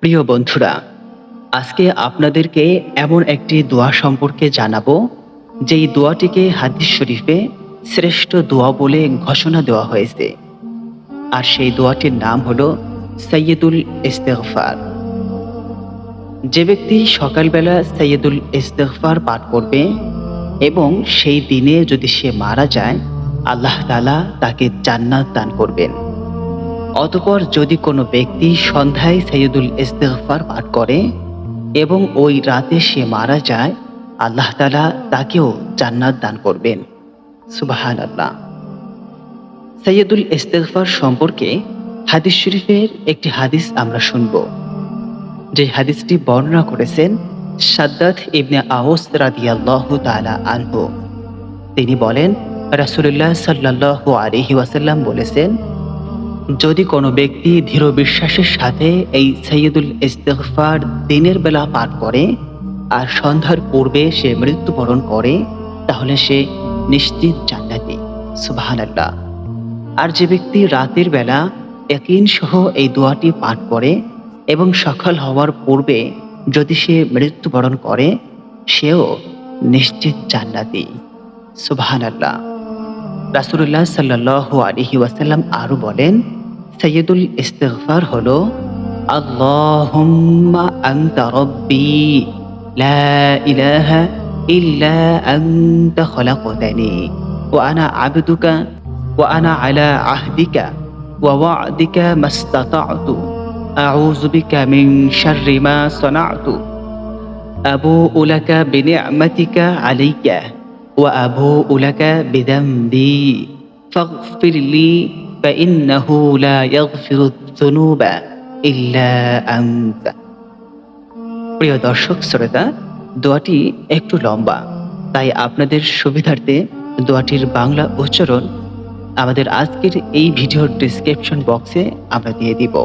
প্রিয় বন্ধুরা, আজকে আপনাদেরকে এমন একটি দোয়া সম্পর্কে জানাবো, যেই দোয়াটিকে হাদিস শরীফে শ্রেষ্ঠ দোয়া বলে ঘোষণা দেওয়া হয়েছে। আর সেই দোয়াটির নাম হলো সাইয়্যিদুল ইস্তিগফার। যে ব্যক্তি সকালবেলা সাইয়্যিদুল ইস্তিগফার পাঠ করবে এবং সেই দিনে যদি সে মারা যায়, আল্লাহ তাআলা তাকে জান্নাত দান করবেন। অতঃপর যদি কোনো ব্যক্তি সন্ধ্যায় সাইয়্যিদুল ইস্তিগফার পাঠ করে এবং ওই রাতে সে মারা যায়, আল্লাহ তাআলা তাকেও জান্নাত দান করবেন। সুবহানাল্লাহ। সাইয়্যিদুল ইস্তিগফার সম্পর্কে হাদিস শরীফের একটি হাদিস আমরা শুনব। যে হাদিসটি বর্ণনা করেছেন শাদ্দাদ ইবনে আওস রাদিয়াল্লাহু তাআলা আনহু। তিনি বলেন, রাসূলুল্লাহ সাল্লাল্লাহু আলাইহি ওয়াসাল্লাম বলেছেন, যদি কোনো ব্যক্তি দৃঢ় বিশ্বাসের সাথে এই সাইয়্যিদুল ইস্তিগফার দিনের বেলা পাঠ করে আর সন্ধ্যার পূর্বে সে মৃত্যুবরণ করে, তাহলে সে নিশ্চিত জান্নাতি। সুবহানাল্লাহ। আর যে ব্যক্তি রাতের বেলা ইয়াকিন সহ এই দোয়াটি পাঠ করে এবং সকাল হওয়ার পূর্বে যদি সে মৃত্যুবরণ করে, সেও নিশ্চিত জান্নাতি। সুবহানাল্লাহ। রাসূলুল্লাহ সাল্লাল্লাহু আলাইহি ওয়াসাল্লাম আরো বলেন, সাইয়্যিদুল ইস্তিগফার হলো, আল্লাহুম্মা আনতা রাব্বি লা ইলাহা ইল্লা আনতা খলাকতানি ওয়া আনা আবদুকা ওয়া আনা আলা আহদিকা ওয়া ওয়া'দিকা মাসতাতা'তু আউযু বিকা মিন শাররি মা সানা'তু আবু'ু লাকা বিনি'মাতিকা আলাইয়া ওয়া আবু'ু লাকা বিযামবি ফাগফির লি ফাইন্নাহু লা ইয়াগফিরুয যুনুবা ইল্লা আনতা। প্রিয় দর্শক শ্রোতা, দোয়াটি একটু লম্বা, তাই আপনাদের সুবিধার্থে দোয়াটির বাংলা উচ্চারণ আমাদের আজকের এই ভিডিওর ডেসক্রিপশন বক্সে আমরা দিয়ে দিব।